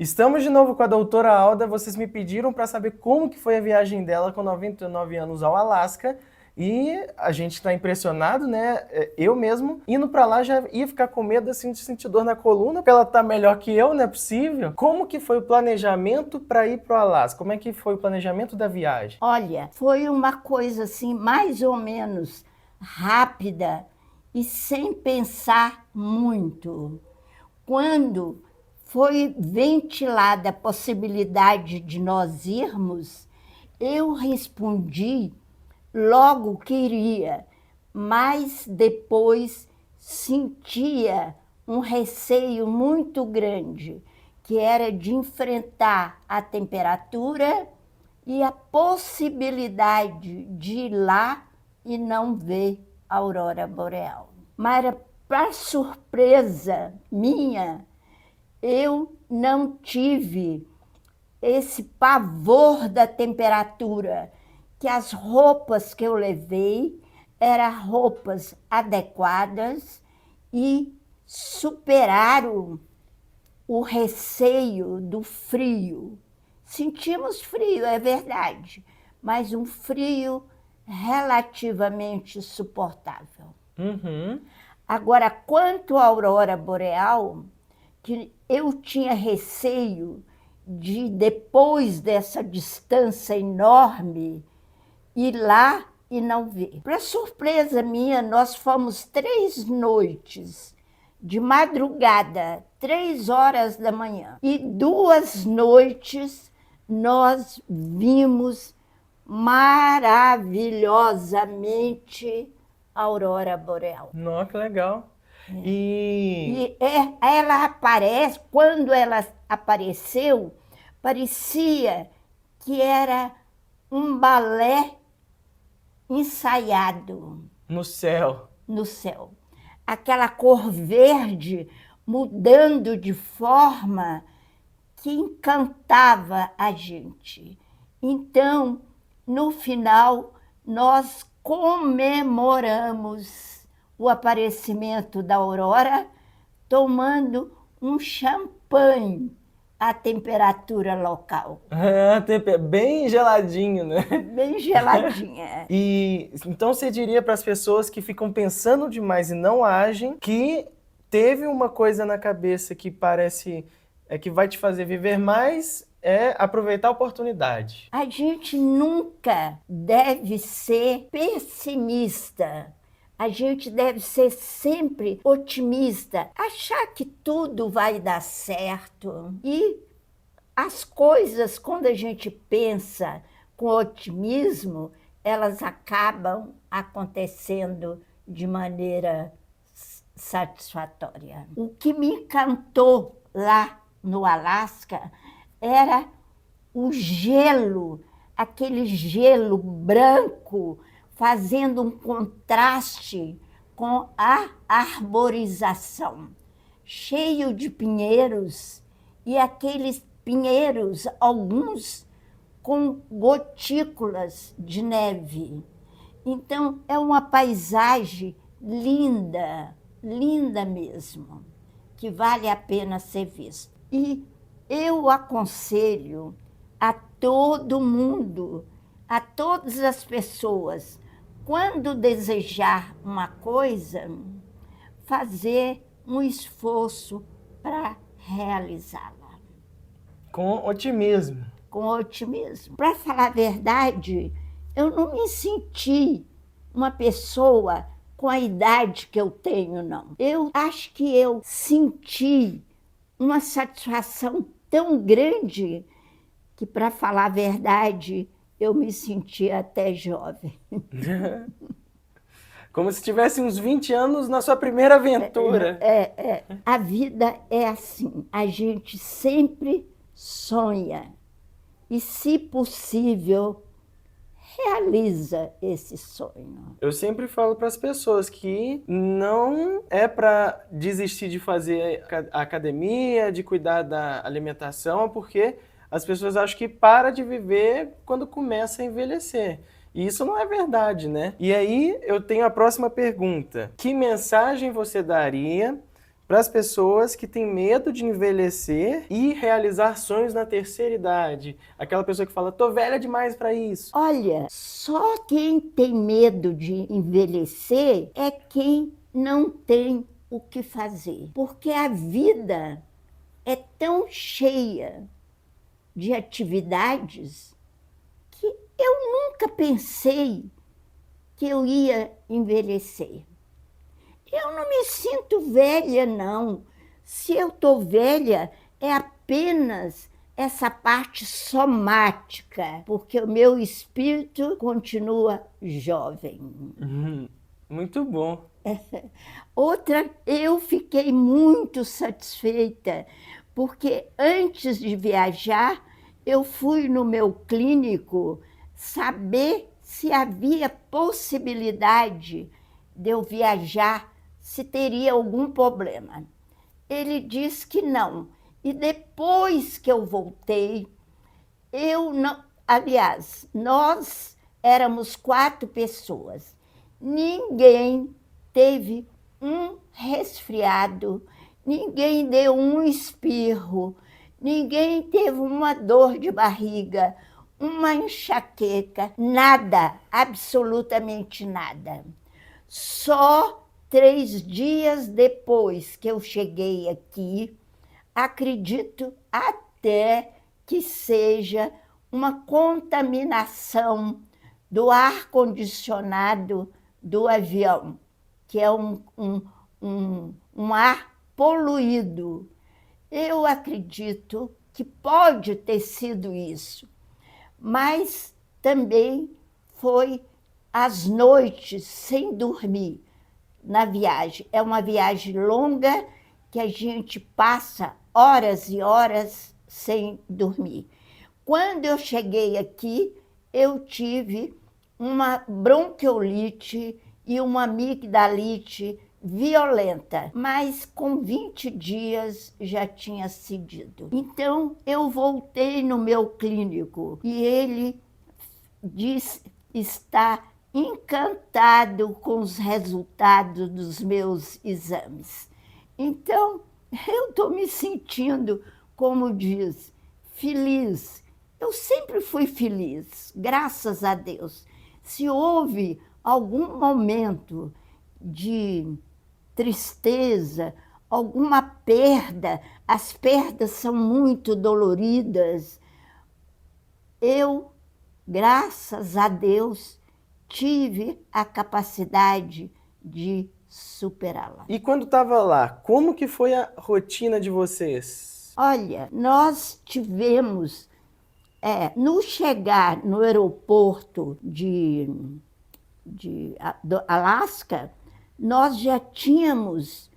Estamos de novo com a doutora Alda. Vocês me pediram para saber como que foi a viagem dela com 99 anos ao Alasca. E a gente está impressionado, né? Eu mesmo, indo para lá, já ia ficar com medo assim, de sentir dor na coluna, porque ela tá melhor que eu, não é possível. Como que foi o planejamento para ir para o Alasca? Como é que foi o planejamento da viagem? Olha, foi uma coisa assim, mais ou menos rápida e sem pensar muito. Quando foi ventilada a possibilidade de nós irmos, eu respondi logo que iria, mas depois sentia um receio muito grande, que era de enfrentar a temperatura e a possibilidade de ir lá e não ver a aurora boreal. Mas, para surpresa minha, eu não tive esse pavor da temperatura, que as roupas que eu levei eram roupas adequadas e superaram o receio do frio. Sentimos frio, é verdade, mas um frio relativamente suportável. Uhum. Agora, quanto à aurora boreal, que eu tinha receio de, depois dessa distância enorme, ir lá e não ver. Para surpresa minha, nós fomos 3 noites, de madrugada, 3 horas da manhã, e 2 noites nós vimos maravilhosamente a aurora boreal. Nossa, que legal. E Ela aparece, quando ela apareceu, parecia que era um balé ensaiado no céu. no céu. Aquela cor verde mudando de forma que encantava a gente. Então, no final, nós comemoramos o aparecimento da aurora tomando um champanhe à temperatura local. Bem geladinho, né? Bem geladinha. E então você diria para as pessoas que ficam pensando demais e não agem, que teve uma coisa na cabeça que parece que vai te fazer viver mais, é aproveitar a oportunidade. A gente nunca deve ser pessimista. A gente deve ser sempre otimista, achar que tudo vai dar certo. E as coisas, quando a gente pensa com otimismo, elas acabam acontecendo de maneira satisfatória. O que me encantou lá no Alasca era o gelo, aquele gelo branco, fazendo um contraste com a arborização, cheio de pinheiros, e aqueles pinheiros, alguns com gotículas de neve. Então, é uma paisagem linda, linda mesmo, que vale a pena ser vista. E eu aconselho a todo mundo, a todas as pessoas, quando desejar uma coisa, fazer um esforço para realizá-la. Com otimismo. Com otimismo. Para falar a verdade, eu não me senti uma pessoa com a idade que eu tenho, não. Eu acho que eu senti uma satisfação tão grande que, para falar a verdade, eu me senti até jovem. Como se tivesse uns 20 anos na sua primeira aventura. A vida é assim, a gente sempre sonha e, se possível, realiza esse sonho. Eu sempre falo para as pessoas que não é para desistir de fazer a academia, de cuidar da alimentação, porque as pessoas acham que para de viver quando começa a envelhecer. E isso não é verdade, né? E aí eu tenho a próxima pergunta. Que mensagem você daria para as pessoas que têm medo de envelhecer e realizar sonhos na terceira idade? Aquela pessoa que fala, tô velha demais para isso. Olha, só quem tem medo de envelhecer é quem não tem o que fazer. Porque a vida é tão cheia de atividades que eu nunca pensei que eu ia envelhecer. Eu não me sinto velha, não. Se eu estou velha, é apenas essa parte somática, porque o meu espírito continua jovem. Muito bom. Outra, eu fiquei muito satisfeita, porque antes de viajar, eu fui no meu clínico saber se havia possibilidade de eu viajar, se teria algum problema. Ele disse que não. E depois que eu voltei, eu não. Aliás, nós éramos 4 pessoas. Ninguém teve um resfriado, ninguém deu um espirro, ninguém teve uma dor de barriga, uma enxaqueca, nada, absolutamente nada. Só 3 dias depois que eu cheguei aqui, acredito até que seja uma contaminação do ar-condicionado do avião, que é um ar poluído. Eu acredito que pode ter sido isso, mas também foi as noites sem dormir na viagem. É uma viagem longa que a gente passa horas e horas sem dormir. Quando eu cheguei aqui, eu tive uma bronquiolite e uma amigdalite violenta, mas com 20 dias já tinha cedido. Então, eu voltei no meu clínico e ele disse está encantado com os resultados dos meus exames. Então, eu estou me sentindo, como diz, feliz. Eu sempre fui feliz, graças a Deus. Se houve algum momento de tristeza, alguma perda, as perdas são muito doloridas, eu, graças a Deus, tive a capacidade de superá-la. E quando estava lá, como que foi a rotina de vocês? Olha, nós tivemos, no chegar no aeroporto do Alasca, nós já tínhamos,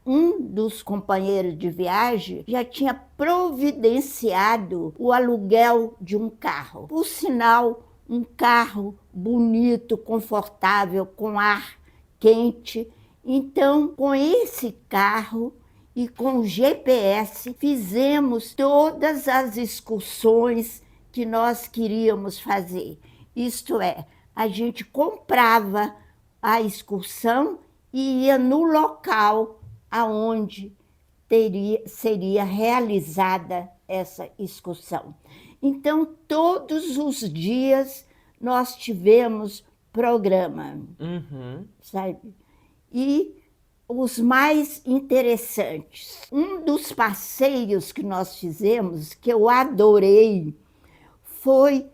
um dos companheiros de viagem já tinha providenciado o aluguel de um carro. Por sinal, um carro bonito, confortável, com ar quente. Então, com esse carro e com o GPS, fizemos todas as excursões que nós queríamos fazer. Isto é, a gente comprava a excursão e ia no local aonde seria realizada essa excursão. Então, todos os dias nós tivemos programa, sabe? E os mais interessantes. Um dos passeios que nós fizemos, que eu adorei, foi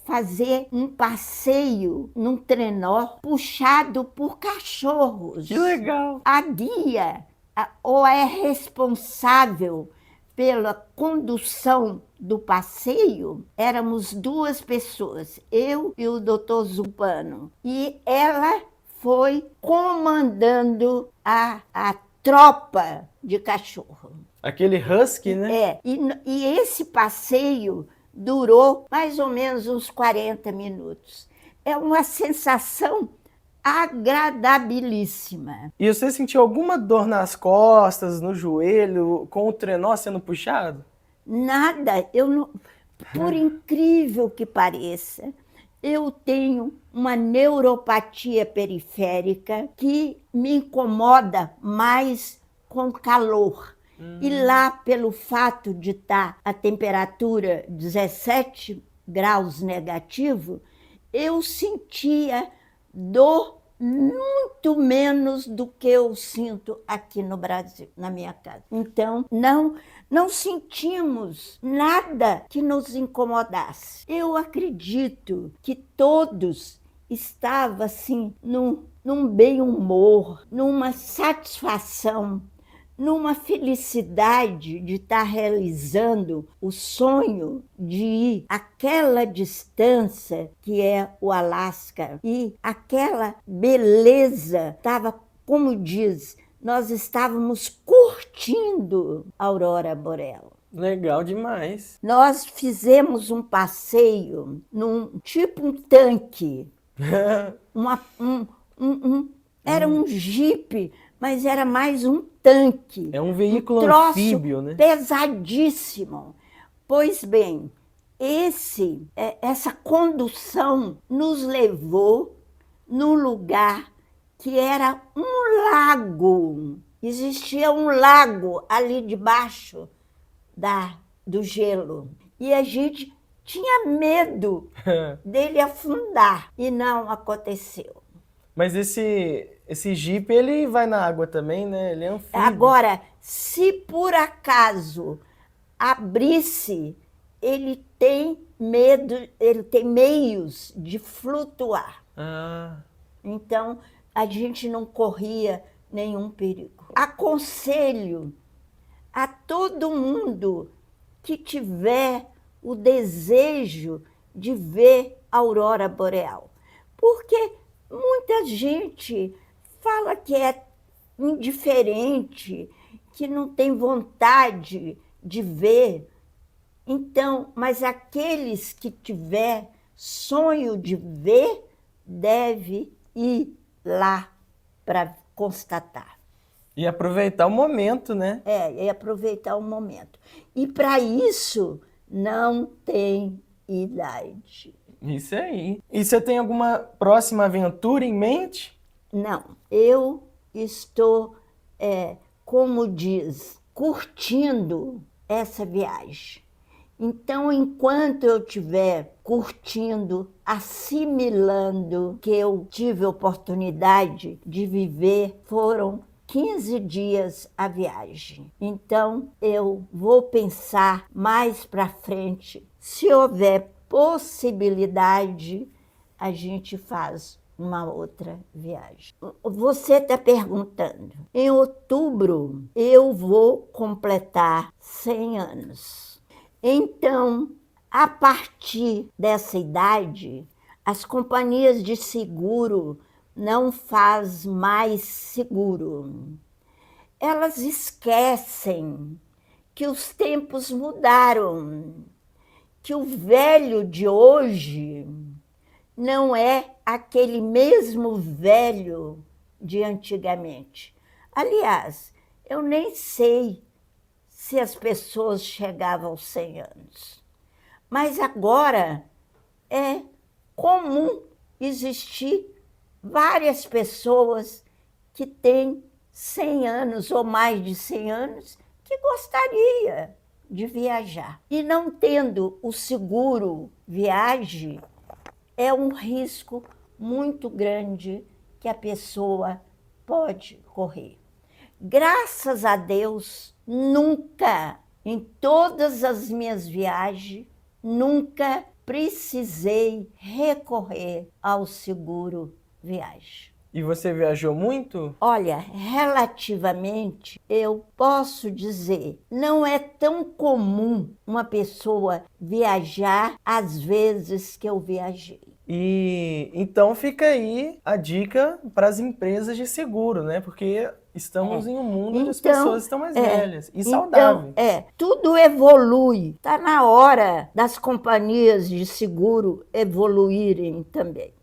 fazer um passeio num trenó puxado por cachorros. Que legal! A guia ou é responsável pela condução do passeio, éramos 2 pessoas, eu e o doutor Zupano. E ela foi comandando a tropa de cachorro. Aquele husky, né? E esse passeio durou mais ou menos uns 40 minutos. É uma sensação agradabilíssima. E você sentiu alguma dor nas costas, no joelho, com o trenó sendo puxado? Nada, eu não, por incrível que pareça, Eu tenho uma neuropatia periférica que me incomoda mais com calor. E lá, pelo fato de estar a temperatura 17 graus negativo, eu sentia dor muito menos do que eu sinto aqui no Brasil, na minha casa. Então, não sentimos nada que nos incomodasse. Eu acredito que todos estavam assim, num bem-humor, numa satisfação, numa felicidade de estar realizando o sonho de ir àquela distância que é o Alasca. E aquela beleza estava, como diz, nós estávamos curtindo a aurora boreal. Legal demais. Nós fizemos um passeio num tipo um tanque, era um jipe, mas era mais um tanque. É um veículo troço anfíbio, né? Pesadíssimo. Pois bem, essa condução nos levou num lugar que era um lago. Existia um lago ali debaixo do gelo. E a gente tinha medo dele afundar. E não aconteceu. Mas esse Jeep, ele vai na água também, né? Ele é anfíbio. Agora, se por acaso abrisse, ele tem meios de flutuar. Ah. Então, a gente não corria nenhum perigo. Aconselho a todo mundo que tiver o desejo de ver a aurora boreal, porque muita gente fala que é indiferente, que não tem vontade de ver. Então, mas aqueles que tiver sonho de ver, deve ir lá para constatar. E aproveitar o momento, né? E aproveitar o momento. E para isso não tem idade. Isso aí. E você tem alguma próxima aventura em mente? Não, eu estou, como diz, curtindo essa viagem. Então, enquanto eu estiver curtindo, assimilando que eu tive a oportunidade de viver, foram 15 dias a viagem. Então, eu vou pensar mais para frente. Se houver possibilidade, a gente faz uma outra viagem. Você está perguntando. Em outubro, eu vou completar 100 anos. Então, a partir dessa idade, as companhias de seguro não fazem mais seguro. Elas esquecem que os tempos mudaram, que o velho de hoje não é aquele mesmo velho de antigamente. Aliás, eu nem sei se as pessoas chegavam aos 100 anos. Mas agora é comum existir várias pessoas que têm 100 anos ou mais de 100 anos que gostaria de viajar. E não tendo o seguro viagem, é um risco muito grande que a pessoa pode correr. Graças a Deus, nunca, em todas as minhas viagens, nunca precisei recorrer ao seguro viagem. E você viajou muito? Olha, relativamente, eu posso dizer, não é tão comum uma pessoa viajar às vezes que eu viajei. E então fica aí a dica para as empresas de seguro, né? Porque estamos em um mundo onde as pessoas estão mais velhas e saudáveis. Tudo evolui. Está na hora das companhias de seguro evoluírem também.